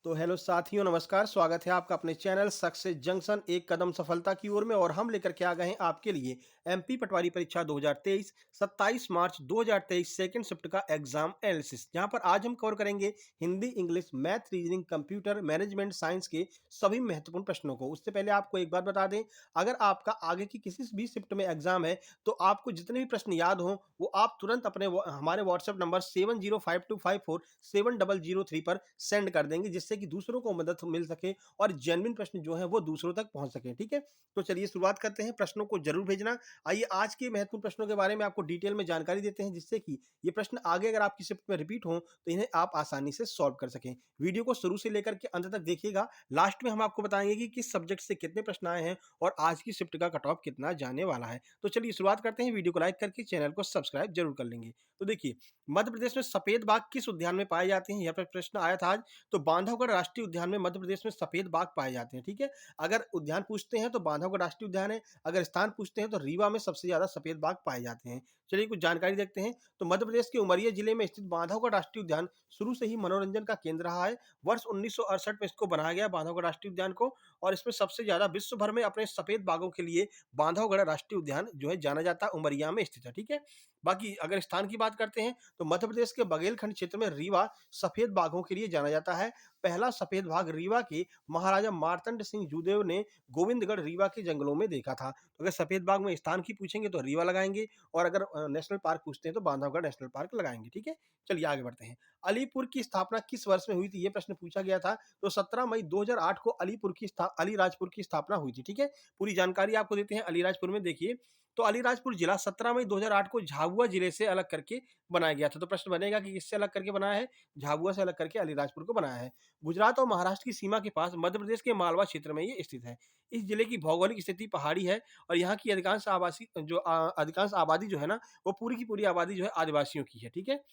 तो हेलो साथियों, नमस्कार। स्वागत है आपका अपने चैनल सक्सेस जंक्शन एक कदम सफलता की ओर में। और हम लेकर के आ गए हैं आपके लिए एमपी पटवारी परीक्षा 2023 27 मार्च 2023 सेकंड शिफ्ट का एग्जाम एनालिसिस, जहां पर आज हम कवर करेंगे Hindi, English, math, reasoning, computer, management science के सभी महत्वपूर्ण प्रश्नों को। उससे पहले आपको एक बात बता दें, अगर आपका आगे की किसी भी शिफ्ट में एग्जाम है तो आपको जितने भी प्रश्न याद हों वो आप तुरंत अपने हमारे व्हाट्सएप नंबर 7052547003 पर सेंड कर देंगे, जिससे कि दूसरों को मदद मिल सके और जेन्युइन प्रश्न जो है वो दूसरों तक पहुंच सके। ठीक है, तो चलिए शुरुआत करते हैं। प्रश्नों को जरूर भेजना। आइए आज के महत्वपूर्ण प्रश्नों के बारे में आपको डिटेल में जानकारी देते हैं, जिससे कि ये प्रश्न आगे अगर आपकी शिफ्ट में रिपीट हो तो इन्हें आप आसानी से सॉल्व कर सकें। वीडियो को शुरू से लेकर के अंत तक देखिएगा। लास्ट में हम आपको बताएंगे कि किस सब्जेक्ट से कितने प्रश्न आए हैं और आज की शिफ्ट का कट ऑफ कितना जाने वाला है। तो चलिए शुरुआत करते हैं। वीडियो को लाइक करके चैनल को सब्सक्राइब जरूर कर लेंगे। तो देखिए, मध्य प्रदेश में सफेद बाघ किस उद्यान में पाए जाते हैं, यह पर प्रश्न आया था आज। तो बांधवगढ़ राष्ट्रीय उद्यान में मध्य प्रदेश में सफेद बाघ पाए जाते हैं। ठीक है, अगर उद्यान पूछते हैं तो बांधवगढ़ राष्ट्रीय उद्यान है, अगर स्थान पूछते हैं तो रीवा में सबसे ज्यादा सफेद बाघ पाए जाते हैं। चलिए कुछ जानकारी देखते हैं। तो मध्य प्रदेश के उमरिया जिले में स्थित बांधवगढ़ राष्ट्रीय उद्यान शुरू से ही मनोरंजन का केंद्र रहा है। वर्ष 1968 में इसको बनाया गया बांधवगढ़ राष्ट्रीय उद्यान को, और इसमें सबसे ज्यादा विश्व भर में अपने सफेद बाघों के लिए बांधवगढ़ राष्ट्रीय उद्यान जो है जाना जाता है, उमरिया में स्थित है। ठीक है, बाकी अगर स्थान की बात करते हैं तो मध्य प्रदेश के बघेलखंड क्षेत्र में रीवा सफेद बाघों के लिए जाना जाता है। पहला सफेद बाघ रीवा के महाराजा मार्तंड सिंह जूदेव ने गोविंदगढ़ रीवा के जंगलों में देखा था। तो अगर सफेद बाघ में स्थान की पूछेंगे तो रीवा लगाएंगे, और अगर नेशनल पार्क पूछते हैं तो बांधवगढ़ नेशनल पार्क लगाएंगे। ठीक है, चलिए आगे बढ़ते हैं। अलीपुर की स्थापना किस वर्ष में हुई थी, ये प्रश्न पूछा गया था। तो 17 मई 2008 को अलीराजपुर की स्थापना हुई थी। ठीक है, पूरी जानकारी आपको देते हैं। अलीराजपुर में देखिए, तो अलीराजपुर जिला 17 मई 2008 को झाबुआ जिले से अलग करके बनाया गया था। तो प्रश्न बनेगा कि किससे अलग करके बनाया है, झाबुआ से अलग करके अलीराजपुर को बनाया है। गुजरात और महाराष्ट्र की सीमा के पास मध्य प्रदेश के मालवा क्षेत्र में ये स्थित है। इस जिले की भौगोलिक स्थिति पहाड़ी है, और यहाँ की अधिकांश आबादी जो है ना, वो पूरी की पूरी आबादी जो है आदिवासियों की है। ठीक है,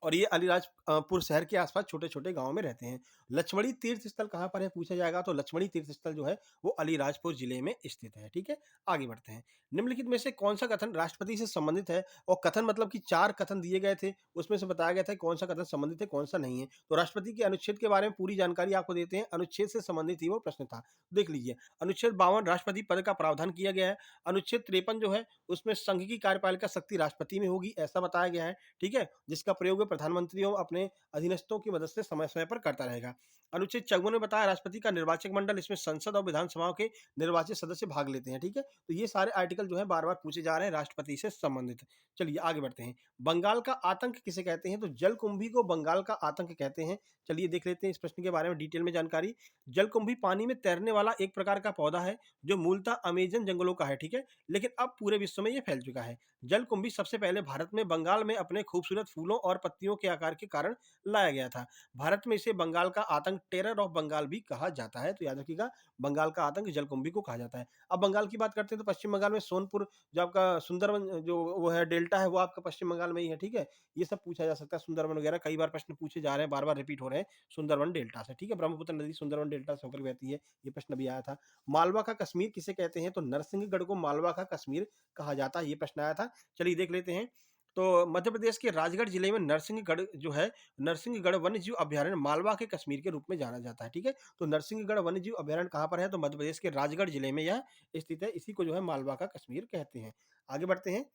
और ये अलीराजपुर शहर के आसपास छोटे-छोटे गाँव में रहते हैं। लक्ष्मणी तीर्थ स्थल कहाँ पर है पूछा जाएगा, तो लक्ष्मणी तीर्थ स्थल जो है वो अलीराजपुर जिले में स्थित है। ठीक है, आगे बढ़ते हैं। निम्नलिखित में से कौन-सा कथन राष्ट्रपति से संबंधित है? और कथन मतलब कि 4 कथन दिए गए थे, उसमें से बताया गया था कौन-सा कथन संबंधित है, कौन-सा नहीं है। तो राष्ट्रपति के अनुच्छेद के बारे में पूरी जानकारी आपको देते हैं। अनुच्छेद से संबंधित ही वो प्रश्न था। देख लीजिए, अनुच्छेद 52 राष्ट्रपति पद का प्रावधान किया गया है। अनुच्छेद 53 जो है उसमें संघ की कार्यपालिका शक्ति राष्ट्रपति में होगी, ऐसा बताया गया है। ठीक है, जिसका प्रयोग प्रधानमंत्रियों अपने अधीनस्थों की मदद से समय समय पर करता रहेगा। अनुच्छेद 54 में बताया राष्ट्रपति का निर्वाचक मंडल, इसमें संसद और विधानसभाओं के निर्वाचित सदस्य भाग लेते हैं। ठीक है, तो ये सारे आर्टिकल जो है बार बार पूछे जा रहे हैं राष्ट्रपति से संबंधित। चलिए आगे बढ़ते हैं। बंगाल का आतंक किसे कहते हैं, तो जलकुंभी को बंगाल का आतंक कहते हैं। चलिए देख लेते हैं इस प्रश्न के बारे में डिटेल में जानकारी। जलकुंभी पानी में तैरने वाला एक प्रकार का पौधा है जो मूलतः अमेजन जंगलों का है। ठीक है, लेकिन अब पूरे विश्व में ये फैल चुका है। जलकुंभी सबसे पहले भारत में बंगाल में अपने खूबसूरत फूलों और पत्तियों के आकार के कारण लाया गया था। भारत में इसे बंगाल का आतंक, टेरर ऑफ बंगाल भी कहा जाता है। तो याद रखिएगा, बंगाल का आतंक जलकुंभी को कहा जाता है। अब बंगाल की बात करते हैं तो पश्चिम बंगाल में सोनपुर, जो आपका सुंदरवन जो वो है डेल्टा है, वो आपका पश्चिम बंगाल में ही है। ठीक है, ये सब पूछा जा सकता है। सुंदरवन वगैरह कई बार प्रश्न पूछे जा रहे हैं, बार बार रिपीट हो रहे हैं सुंदरवन डेल्टा से। ठीक है, ब्रह्मपुत्र नदी सुंदरवन डेल्टा से होकर बहती है, ये प्रश्न भी आया था। मालवा का कश्मीर किसे कहते हैं, तो नरसिंहगढ़ को मालवा का कश्मीर कहा जाता है, ये प्रश्न आया था। चलिए देख लेते हैं। तो मध्य प्रदेश के राजगढ़ जिले में नरसिंहगढ़ जो है, नरसिंहगढ़ वन्यजीव अभयारण्य मालवा के कश्मीर के रूप में जाना जाता है। ठीक है, तो नरसिंहगढ़ वन्यजीव अभयारण्य कहाँ पर है, तो मध्य प्रदेश के राजगढ़ जिले में यह स्थित है। इसी को जो है मालवा का कश्मीर कहते हैं। आगे बढ़ते हैं।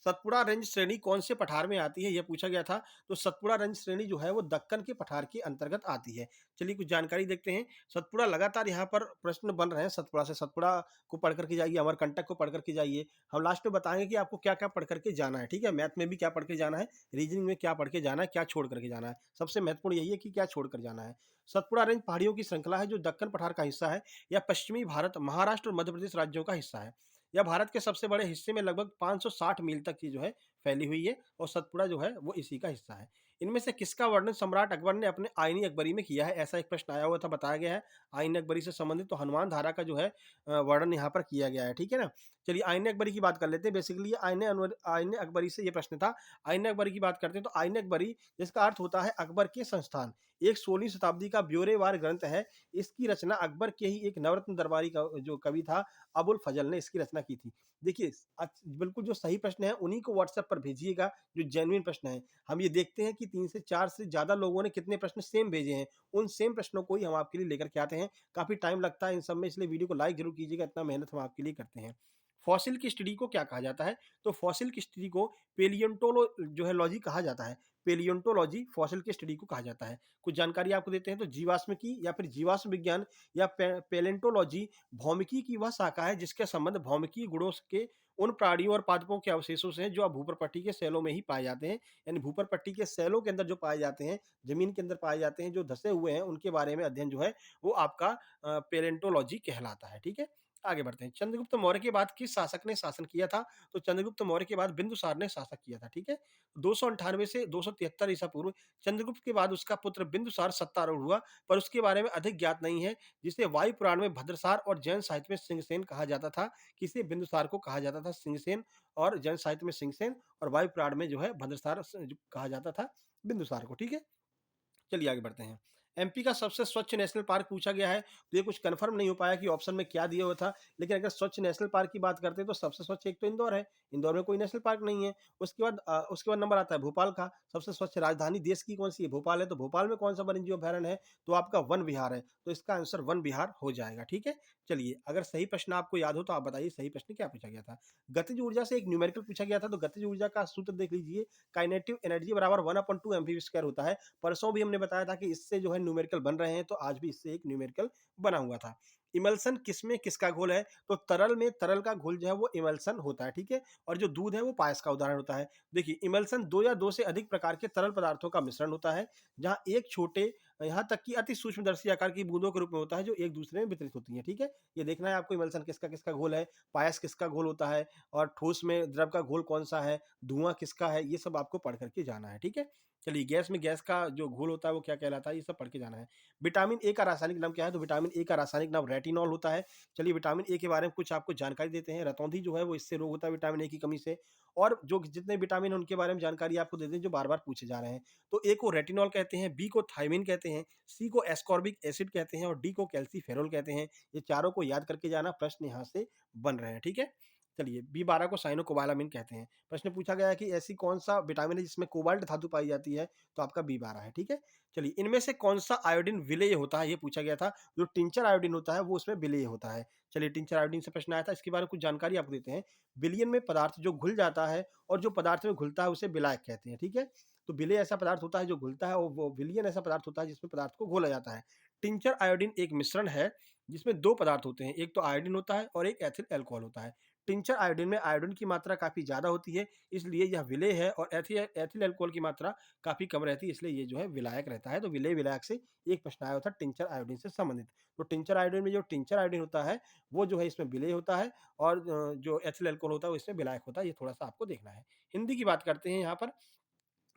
सतपुड़ा रेंज श्रेणी कौन से पठार में आती है, यह पूछा गया था। तो सतपुड़ा रेंज श्रेणी जो है वो दक्कन के पठार के अंतर्गत आती है। चलिए कुछ जानकारी देखते हैं। सतपुड़ा लगातार यहाँ पर प्रश्न बन रहे हैं सतपुड़ा से। सतपुड़ा को पढ़ करके जाइए, अमरकंटक को पढ़ करके जाइए। हम लास्ट में बताएंगे कि आपको क्या क्या पढ़ करके जाना है। ठीक है, मैथ में भी क्या पढ़ के जाना है, रीजनिंग में क्या पढ़ के जाना है, क्या छोड़ करके जाना है। सबसे महत्वपूर्ण यही है कि क्या छोड़ कर जाना है। सतपुड़ा रेंज पहाड़ियों की श्रृंखला है जो दक्कन पठार का हिस्सा है। यह पश्चिमी भारत, महाराष्ट्र और मध्य प्रदेश राज्यों का हिस्सा है। यह भारत के सबसे बड़े हिस्से में लगभग 560 मील तक की जो है फैली हुई है, और सतपुड़ा जो है वो इसी का हिस्सा है। इनमें से किसका वर्णन सम्राट अकबर ने अपने आईनी अकबरी में किया है, ऐसा एक प्रश्न आया हुआ था, बताया गया है आईनी अकबरी से संबंधित। तो हनुमान धारा का जो है वर्णन यहाँ पर किया गया है। ठीक है ना, चलिए आईनी अकबरी की बात कर लेते हैं। बेसिकली आईने अकबरी से ये प्रश्न था। आईने अकबरी की बात करते हैं तो आईने अकबरी, जिसका अर्थ होता है अकबर के संस्थान, एक 16वीं शताब्दी का ब्यौरेवार ग्रंथ है। इसकी रचना अकबर के ही एक नवरत्न दरबारी का जो कवि था अबुल फजल ने इसकी रचना की थी। देखिए बिल्कुल जो सही प्रश्न है उन्हीं को व्हाट्सएप पर भेजिएगा जो जेन्युइन प्रश्न है। हम ये देखते हैं कि 3 से 4 से ज़्यादा लोगों ने कितने प्रश्न सेम भेजे हैं, उन सेम प्रश्नों को ही हम आपके लिए लेकर के आते हैं। काफ़ी टाइम लगता है इन सब में, इसलिए वीडियो को लाइक ज़रूर कीजिएगा, इतना मेहनत हम आपके लिए करते हैं। फॉसिल की स्टडी को क्या कहा जाता है? तो फॉसिल की स्टडी को पेलियोंटोलो जो है लॉजी कहा जाता है। पेलियोंटोलॉजी फॉसिल की स्टडी को कहा जाता है। कुछ जानकारी आपको देते हैं तो जीवाश्मिकी या फिर जीवाश्म विज्ञान या पैलेंटोलॉजी भौमिकी की वह शाखा है जिसके संबंध भौमिकीय गुणों के उन प्राणियों और पादपों के अवशेषों से हैं जो अब भूपर पट्टी के सेलों में ही पाए जाते हैं। यानी भूपर पट्टी के सेलों के अंदर जो पाए जाते हैं, जमीन के अंदर पाए जाते हैं, जो धसे हुए हैं, उनके बारे में अध्ययन जो है वो आपका पेलेंटोलॉजी कहलाता है। ठीक है, आगे बढ़ते हैं। चंद्रगुप्त मौर्य के बाद किस शासक ने शासन किया था? तो चंद्रगुप्त मौर्य के बाद बिंदुसार ने शासक किया था। ठीक है, 298 से 273 ईसा पूर्व चंद्रगुप्त के बाद उसका पुत्र बिंदुसार सत्तारूढ़ हुआ, पर उसके बारे में अधिक ज्ञात नहीं है। जिसे वायु पुराण में भद्रसार और जैन साहित्य में सिंहसेन कहा जाता था। किसे? बिंदुसार को कहा जाता था सिंहसेन, और जैन साहित्य में सिंहसेन, और वायु पुराण में जो है भद्रसार कहा जाता था बिंदुसार को। ठीक है, चलिए आगे बढ़ते हैं। एमपी का सबसे स्वच्छ नेशनल पार्क पूछा गया है, तो ये कुछ कंफर्म नहीं हो पाया कि ऑप्शन में क्या दिया हुआ था, लेकिन अगर स्वच्छ नेशनल पार्क की बात करते हैं तो सबसे स्वच्छ एक तो इंदौर है, इंदौर में कोई नेशनल पार्क नहीं है। उसके बाद नंबर आता है भोपाल का। सबसे स्वच्छ राजधानी देश की कौन सी है? भोपाल है, तो भोपाल में कौन सा वन्यजीव अभयारण्य है? तो आपका वन विहार है, तो इसका आंसर वन विहार हो जाएगा। ठीक है, चलिए अगर सही प्रश्न आपको याद हो तो आप बताइए सही प्रश्न क्या पूछा गया था। गतिज ऊर्जा से एक न्यूमेरिकल पूछा गया था, तो गतिज ऊर्जा का सूत्र देख लीजिए, काइनेटिव एनर्जी बराबर 1/2 mv² होता है। परसों भी हमने बताया था कि इससे जो है न्यूमेरिकल बन रहे हैं, तो आज भी इससे एक न्यूमेरिकल बना हुआ था। इमल्सन किसमें किसका घोल है? तो तरल में तरल का घोल जो है वो इमल्सन होता है। ठीक है, और जो दूध है वो पायस का उदाहरण होता है। देखिए, इमल्सन दो या दो से अधिक प्रकार के तरल पदार्थों का मिश्रण होता है, जहां एक छोटे यहाँ तक कि अति सूक्ष्मदर्शी आकार की बूंदों के रूप में होता है जो एक दूसरे में वितरित होती है। ठीक है, ये देखना है आपको इमल्सन किसका किसका घोल है, पायस किसका घोल होता है, और ठोस में द्रव का घोल कौन सा है, धुआं किसका है, ये सब आपको पढ़ करके जाना है। ठीक है, चलिए गैस में गैस का जो घोल होता है वो क्या कहलाता है, ये सब पढ़ के जाना है। विटामिन ए का रासायनिक नाम क्या है? तो विटामिन ए का रासायनिक नाम रेटिनॉल होता है। चलिए विटामिन ए के बारे में कुछ आपको जानकारी देते हैं। रतौंधी जो है वो इससे रोग होता है विटामिन ए की कमी से, और जो जितने विटामिन हैं उनके बारे में जानकारी आपको दे दें जो बार बार पूछे जा रहे हैं। तो ए को रेटिनॉल कहते हैं, बी को थायमिन कहते हैं, सी को एस्कॉर्बिक एसिड कहते हैं, और डी को कैल्सीफेरॉल कहते हैं। ये चारों को याद करके जाना, प्रश्न यहाँ से बन रहे हैं। ठीक है, चलिए बी12 को साइनोकोबालामिन कहते हैं। प्रश्न पूछा गया है कि ऐसी कौन सा विटामिन है जिसमें कोबाल्ट धातु पाई जाती है? तो आपका बी12 है। ठीक है, चलिए इनमें से कौन सा आयोडीन विलेय होता है, ये पूछा गया था। जो टिंचर आयोडीन होता है वो उसमें विलेय होता है। चलिए टिंचर आयोडीन से प्रश्न आया था, इसके बारे में कुछ जानकारी आपको देते हैं। विलयन में पदार्थ जो घुल जाता है और जो पदार्थ में घुलता है उसे विलायक कहते हैं। ठीक है, तो विलेय ऐसा पदार्थ होता है जो घुलता है, और वो विलयन ऐसा पदार्थ होता है जिसमें पदार्थ को घोला जाता है। टिंचर आयोडीन एक मिश्रण है जिसमें दो पदार्थ होते हैं, एक तो आयोडीन होता है और एक एथिल अल्कोहल होता है। टिंचर आयोडीन में आयोडीन की मात्रा काफ़ी ज़्यादा होती है, इसलिए यह विलेय है, और एथिल अल्कोहल की मात्रा काफ़ी कम रहती है, इसलिए ये जो है विलायक रहता है। तो विलेय विलायक से एक प्रश्न आया था टिंचर आयोडीन से संबंधित। तो टिंचर आयोडीन में जो टिंचर आयोडीन होता है वो जो है इसमें विलेय होता है, और जो एथिल अल्कोहल होता है वो इसमें विलायक होता है। ये थोड़ा सा आपको देखना है। हिंदी की बात करते हैं यहाँ पर।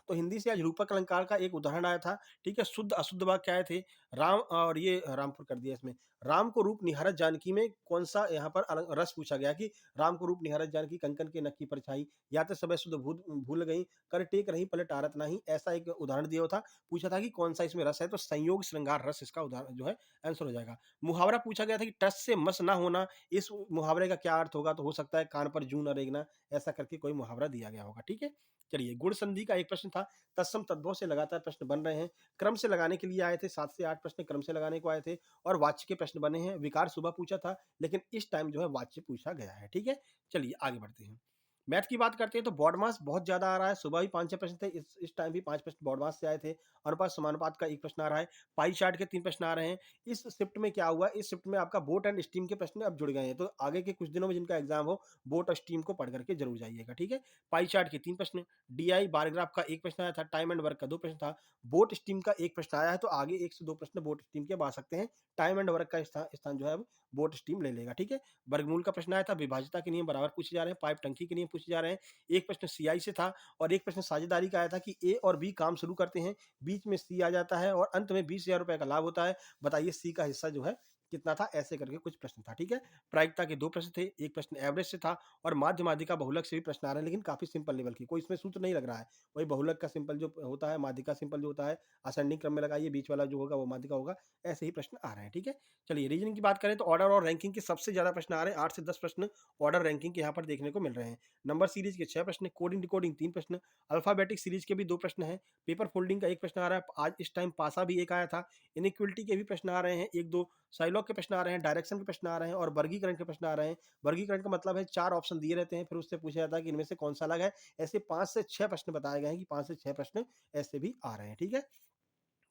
तो हिंदी से आज रूपक अलंकार का एक उदाहरण आया था। ठीक है, शुद्ध अशुद्ध वाक्य आए थे। राम, और ये रामपुर कर दिया इसमें। राम को रूप निहारत जानकी में कौन सा यहाँ पर रस पूछा गया कि राम को रूप निहारत जानकी कंकन के नक्की परछाई, या तो समय शुद्ध भूल गई, कर टेक रही पलट आरत नहीं, ऐसा एक उदाहरण दिया हुआ था। पूछा था कि कौन सा इसमें रस है, तो संयोग श्रृंगार रस इसका उदाहरण जो है आंसर हो जाएगा। मुहावरा पूछा गया था कि टस से मस ना होना, इस मुहावरे का क्या अर्थ होगा? तो हो सकता है कान पर जूं न रेंगना, ऐसा करके कोई मुहावरा दिया गया होगा। ठीक है, चलिए गुण संधि का एक प्रश्न था। तत्सम तद्भव से लगातार प्रश्न बन रहे हैं। क्रम से लगाने के लिए आए थे, 7 से 8 प्रश्न क्रम से लगाने को आए थे, और वाच्य के प्रश्न बने हैं। विकार सुबह पूछा था, लेकिन इस टाइम जो है वाच्य पूछा गया है। ठीक है, चलिए आगे बढ़ते हैं। मैथ की बात करते हैं तो बॉड मास बहुत ज्यादा आ रहा है। सुबह भी 5-6 प्रश्न थे, इस टाइम भी 5 प्रश्न बॉड मास से आए थे। अनुपात समानुपात का एक प्रश्न आ रहा है। पाई चार्ट के 3 प्रश्न आ रहे हैं। इस शिफ्ट में क्या हुआ, इस शिफ्ट में आपका बोट एंड स्टीम के प्रश्न अब जुड़ गए हैं, तो आगे के कुछ दिनों में जिनका एग्जाम हो, बोट और स्टीम को पढ़ करके जरूर जाइएगा। ठीक है, पाई चार्ट के 3 प्रश्न, डीआई बार ग्राफ का एक प्रश्न आया था, टाइम एंड वर्क का 2 प्रश्न था, बोट स्टीम का एक प्रश्न आया है, तो आगे 1 से 2 प्रश्न बोट स्टीम के आ सकते हैं। टाइम एंड वर्क का स्थान जो है अब बोट स्टीम ले लेगा। ठीक है, वर्गमूल का प्रश्न आया था, विभाज्यता के नियम बराबर पूछे जा रहे हैं, पाइप टंकी के नियम पूछे जा रहे हैं। एक प्रश्न सीआई से था, और एक प्रश्न साझेदारी का आया था कि ए और बी काम शुरू करते हैं, बीच में सी आ जाता है, और अंत में 20,000 रुपए का लाभ होता है। बताइए सी का हिस्सा जो है कितना था, ऐसे करके कुछ प्रश्न था, ठीक है। प्रायिकता के 2 प्रश्न थे, 1 प्रश्न एवरेज से था और माध्य माध्यिका बहुलक से भी प्रश्न आ रहे हैं, लेकिन काफ़ी सिंपल लेवल की, कोई इसमें सूत्र नहीं लग रहा है। वही बहुलक का सिंपल जो होता है, माध्यिका सिंपल जो होता है, असेंडिंग क्रम में लगाइए, बीच वाला जो होगा वो माध्यिका होगा, ऐसे ही प्रश्न आ रहे हैं, ठीक है। चलिए रीजनिंग की बात करें तो ऑर्डर और रैंकिंग के सबसे ज़्यादा प्रश्न आ रहे हैं, 8 से 10 प्रश्न ऑर्डर रैंकिंग के यहाँ पर देखने को मिल रहे हैं। नंबर सीरीज के 6 प्रश्न, कोडिंग डिकोडिंग 3 प्रश्न, अल्फाबेटिक सीरीज के भी 2 प्रश्न हैं, पेपर फोल्डिंग का 1 प्रश्न आ रहा है, आज इस टाइम पासा भी 1 आया था, इनइक्वालिटी के भी प्रश्न आ रहे हैं 1-2, साइलॉग के प्रश्न आ रहे हैं, डायरेक्शन के प्रश्न आ रहे हैं और वर्गीकरण के प्रश्न आ रहे हैं। वर्गीकरण का मतलब है 4 ऑप्शन दिए रहते हैं, फिर उससे पूछा जाता है कि इनमें से कौन-सा अलग है। ऐसे 5 से 6 प्रश्न बताए गए हैं कि 5 से 6 प्रश्न ऐसे भी आ रहे हैं, ठीक है।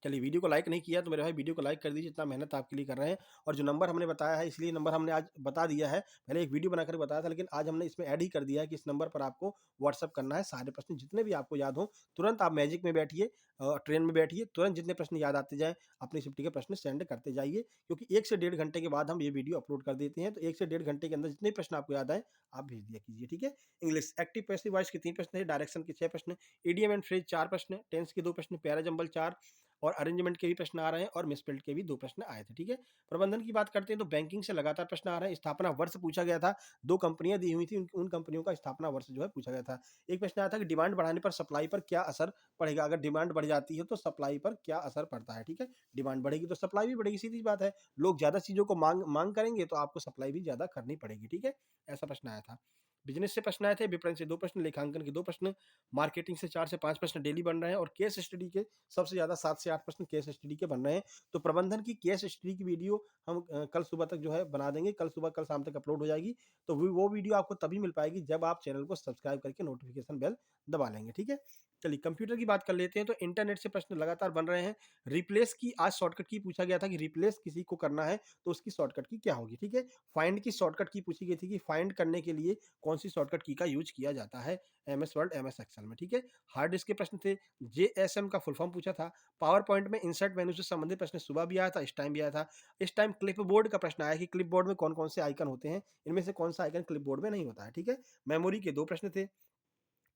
चलिए वीडियो को लाइक नहीं किया तो मेरे भाई वीडियो को लाइक कर दीजिए, इतना मेहनत आपके लिए कर रहे हैं और जो नंबर हमने बताया है इसलिए नंबर हमने आज बता दिया है। पहले एक वीडियो बनाकर बताया था लेकिन आज हमने इसमें ऐड ही कर दिया है कि इस नंबर पर आपको व्हाट्सएप करना है सारे प्रश्न जितने भी आपको याद हों। तुरंत आप मैजिक में बैठिए, ट्रेन में बैठिए, तुरंत जितने प्रश्न याद आते जाएँ अपनी शिफ्ट के प्रश्न सेंड करते जाइए, क्योंकि 1 से डेढ़ घंटे के बाद हम ये वीडियो अपलोड कर देते हैं। तो 1 से डेढ़ घंटे के अंदर जितने प्रश्न आपको याद आए आप भेज दिया कीजिए, ठीक है। इंग्लिश एक्टिव पैसिव वॉइस के 3 प्रश्न है, डायरेक्शन के 6 प्रश्न, इडियम एंड फ्रेज 4 प्रश्न, टेंस के 2 प्रश्न, पैरा जंबल 4 और अरेंजमेंट के भी प्रश्न आ रहे हैं और मिसस्पेल्ड के भी 2 प्रश्न आए थे, ठीक है। प्रबंधन की बात करते हैं तो बैंकिंग से लगातार प्रश्न आ रहे हैं। स्थापना वर्ष पूछा गया था, 2 कंपनियां दी हुई थी, उन कंपनियों का स्थापना वर्ष जो है पूछा गया था। एक प्रश्न आया था कि डिमांड बढ़ाने पर सप्लाई पर क्या असर पड़ेगा, अगर डिमांड बढ़ जाती है तो सप्लाई पर क्या असर पड़ता है, ठीक है। डिमांड बढ़ेगी तो सप्लाई भी बढ़ेगी, सीधी सी बात है। लोग ज़्यादा चीज़ों को मांग मांग करेंगे तो आपको सप्लाई भी ज़्यादा करनी पड़ेगी, ठीक है। ऐसा प्रश्न आया था। बिजनेस से प्रश्न आए थे, विपणन से 2 प्रश्न, लेखांकन के 2 प्रश्न, मार्केटिंग से 4 से 5 प्रश्न डेली बन रहे हैं और केस स्टडी के सबसे ज़्यादा 7 से 8 प्रश्न केस स्टडी के बन रहे हैं। तो प्रबंधन की केस स्टडी की वीडियो हम कल सुबह तक जो है बना देंगे, कल सुबह कल शाम तक अपलोड हो जाएगी। तो वो वीडियो आपको तभी मिल पाएगी जब आप चैनल को सब्सक्राइब करके नोटिफिकेशन बेल दबा लेंगे, ठीक है। चलिए कंप्यूटर की बात कर लेते हैं तो इंटरनेट से प्रश्न लगातार बन रहे हैं। रिप्लेस की आज शॉर्टकट की पूछा गया था कि रिप्लेस किसी को करना है तो उसकी शॉर्टकट की क्या होगी, ठीक है। फाइंड की शॉर्टकट की पूछी गई थी कि फाइंड करने के लिए कौन सी शॉर्टकट की का यूज किया जाता है एमएस वर्ड एमएस एक्सेल में, ठीक है। हार्ड डिस्क के प्रश्न थे, जेएसएम का फुल फॉर्म पूछा था, पावर पॉइंट में इंसर्ट मेनू से संबंधित प्रश्न सुबह भी आया था, इस टाइम भी आया था। इस टाइम क्लिप बोर्ड का प्रश्न आया कि क्लिप बोर्ड में कौन कौन से आइकन होते हैं, इनमें से कौन सा आइकन क्लिप बोर्ड में नहीं होता है, ठीक है। मेमोरी के 2 प्रश्न थे,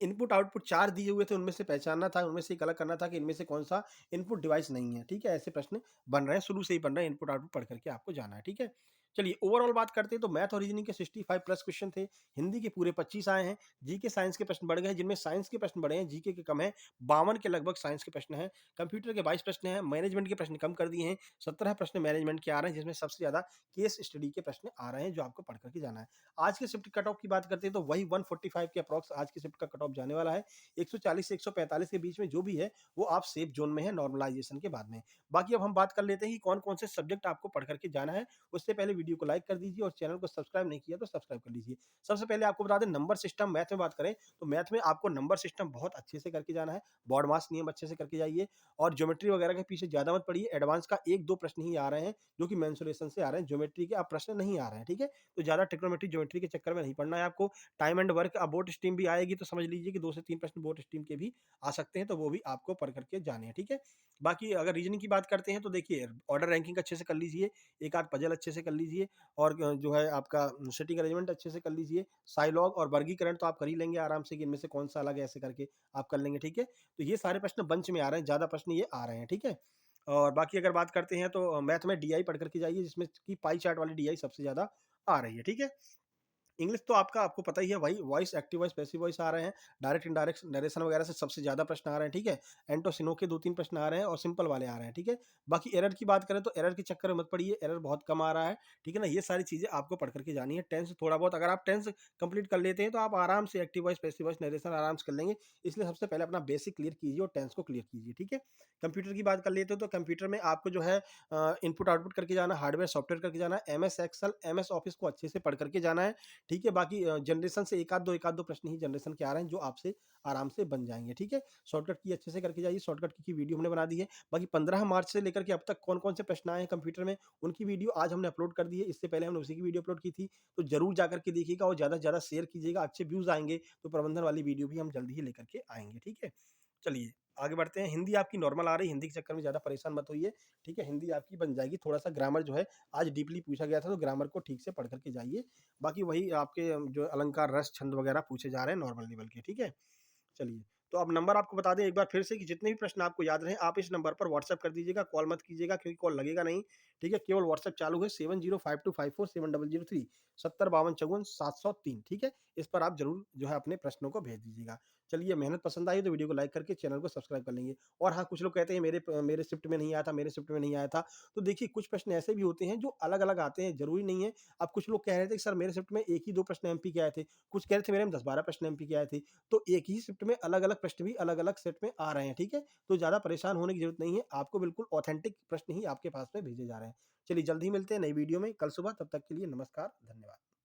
इनपुट आउटपुट 4 दिए हुए थे, उनमें से पहचानना था, उनमें से एक अलग करना था कि इनमें से कौन-सा इनपुट डिवाइस नहीं है, ठीक है? ऐसे प्रश्न बन रहे हैं, शुरू से ही बन रहे हैं, इनपुट आउटपुट पढ़ कर के आपको जाना है, ठीक है? चलिए ओवरऑल बात करते हैं तो मैथ और रीजनिंग के 65 प्लस क्वेश्चन थे, हिंदी के पूरे 25 आए हैं, जीके साइंस के प्रश्न बढ़ गए हैं, जिनमें साइंस के प्रश्न बढ़े हैं, जीके के कम हैं, 52 के लगभग साइंस के प्रश्न हैं, कंप्यूटर के 22 प्रश्न हैं, मैनेजमेंट के प्रश्न कम कर दिए हैं, 17 प्रश्न मैनेजमेंट के आ रहे हैं, जिसमें सबसे ज़्यादा केस स्टडी के प्रश्न आ रहे हैं, जो आपको पढ़ कर के जाना है। आज के शिफ्ट कट ऑफ की बात करते हैं तो वही 145 के अप्रॉक्स आज की शिफ्ट का कट ऑफ जाने वाला है। 140 से 145 के बीच में जो भी है वो आप सेफ जोन में है नॉर्मलाइजेशन के बाद में। बाकी अब हम बात कर लेते हैं कि कौन-कौन से सब्जेक्ट आपको पढ़ कर के जाना है। उससे पहले वीडियो को लाइक कर दीजिए और चैनल को सब्सक्राइब नहीं किया तो सब्सक्राइब कर लीजिए। सबसे पहले आपको बता दें नंबर सिस्टम मैथ में बात करें तो मैथ में आपको नंबर सिस्टम बहुत अच्छे से करके जाना है। बॉड मास नियम अच्छे से करके जाइए और ज्योमेट्री वगैरह के पीछे ज़्यादा मत पड़िए। एडवांस का 1-2 प्रश्न ही आ रहे हैं जो कि मेंसुरेशन से आ रहे हैं। ज्योमेट्री के अब प्रश्न नहीं आ रहे हैं, ठीक है? तो ज़्यादा ट्रिग्नोमेट्री ज्योमेट्री के चक्कर में नहीं पड़ना है आपको। टाइम एंड वर्क अब बोर्ड स्ट्रीम भी आएगी तो समझ लीजिए कि 2 से 3 प्रश्न बोर्ड स्ट्रीम के भी आ सकते हैं, तो वो भी आपको पढ़ करके जाने हैं, ठीक है। बाकी अगर रीजनिंग की बात करते हैं तो देखिए ऑर्डर रैंकिंग अच्छे से कर लीजिए, एक आध पजल अच्छे से कर लीजिए और जो है आपका सिटिंग अरेंजमेंट अच्छे से कर लीजिए, साइलॉग और वर्गीकरण तो आप कर ही लेंगे आराम से कि इनमें से कौन सा अलग है, ऐसे करके आप कर लेंगे, ठीक है। तो ये सारे प्रश्न बंच में आ रहे हैं, ज़्यादा प्रश्न ये आ रहे हैं, ठीक है। और बाकी अगर बात करते हैं तो मैथ में डीआई पढ़ करके जाइए, जिसमें कि पाई चार्ट वाली डीआई सबसे ज़्यादा आ रही है, ठीक है। इंग्लिश तो आपको पता ही है, वही voice, active voice, passive voice आ रहे हैं, डायरेक्ट इनडायरेक्ट नरेशन वगैरह से सबसे ज़्यादा प्रश्न आ रहे हैं, ठीक है। एंटोसिनो के 2-3 प्रश्न आ रहे हैं और सिंपल वाले आ रहे हैं, ठीक है। बाकी एरर की बात करें तो एरर के चक्कर में मत पड़िए, एरर बहुत कम आ रहा है, ठीक है ना। ये सारी चीज़ें आपको पढ़ करके जानी है। टेंस थोड़ा बहुत अगर आप टेंस कंप्लीट कर लेते हैं तो आप आराम से active voice, passive voice, narration आराम से कर लेंगे। इसलिए सबसे पहले अपना बेसिक क्लियर कीजिए और टेंस को क्लियर कीजिए, ठीक है। कंप्यूटर की बात कर लेते हो तो कंप्यूटर में आपको जो है इनपुट आउटपुट करके जाना, हार्डवेयर सॉफ्टवेयर करके जाना, एमएस एक्सेल, एमएस ऑफिस को अच्छे से पढ़ करके जाना है, ठीक है। बाकी जनरेशन से एक आध दो प्रश्न ही जनरेशन के आ रहे हैं जो आपसे आराम से बन जाएंगे, ठीक है। शॉर्टकट की अच्छे से करके जाइए, शॉर्टकट की वीडियो हमने बना दी है। बाकी 15 मार्च से लेकर के अब तक कौन कौन से प्रश्न आए हैं कंप्यूटर में उनकी वीडियो आज हमने अपलोड कर दी है। इससे पहले हमने उसी की वीडियो अपलोड की थी, तो जरूर जाकर के देखिएगा और ज़्यादा से ज़्यादा शेयर कीजिएगा। अच्छे व्यूज आएंगे तो प्रबंधन वाली वीडियो भी हम जल्दी ही लेकर के आएंगे, ठीक है। चलिए आगे बढ़ते हैं। हिंदी आपकी नॉर्मल आ रही है, हिंदी के चक्कर में ज़्यादा परेशान मत होइए, ठीक है। हिंदी आपकी बन जाएगी। थोड़ा सा ग्रामर जो है आज डीपली पूछा गया था तो ग्रामर को ठीक से पढ़ करके जाइए। बाकी वही आपके जो अलंकार, रस, छंद वगैरह पूछे जा रहे हैं नॉर्मल लेवल के, ठीक है। चलिए तो अब नंबर आपको बता दें एक बार फिर से कि जितने भी प्रश्न आपको याद रहें, आप इस नंबर पर व्हाट्सएप कर दीजिएगा, कॉल मत कीजिएगा क्योंकि कॉल लगेगा नहीं, ठीक है? केवल व्हाट्सएप चालू है 7052547003 705254 ठीक है? इस पर आप ज़रूर जो है अपने प्रश्नों को भेज दीजिएगा। चलिए मेहनत पसंद आई तो वीडियो को लाइक करके चैनल को सब्सक्राइब कर लेंगे। और हाँ, कुछ लोग कहते हैं मेरे शिफ्ट में नहीं आया था, मेरे शिफ्ट में नहीं आया था। तो देखिए कुछ प्रश्न ऐसे भी होते हैं जो अलग-अलग आते हैं, ज़रूरी नहीं है। अब कुछ लोग कह रहे थे कि सर मेरे शिफ्ट में 1 ही 2 प्रश्न एमपी के आए थे, कुछ कह रहे थे मेरे में 10-12 प्रश्न एमपी के आए थे। तो एक ही शिफ्ट में अलग-अलग प्रश्न भी अलग-अलग सेट में आ रहे हैं, ठीक है? तो ज़्यादा परेशान होने की ज़रूरत नहीं है, आपको बिल्कुल ऑथेंटिक प्रश्न ही आपके पास में भेजे जा रहे हैं। चलिए जल्द ही मिलते हैं नई वीडियो में कल सुबह, तब तक के लिए नमस्कार, धन्यवाद।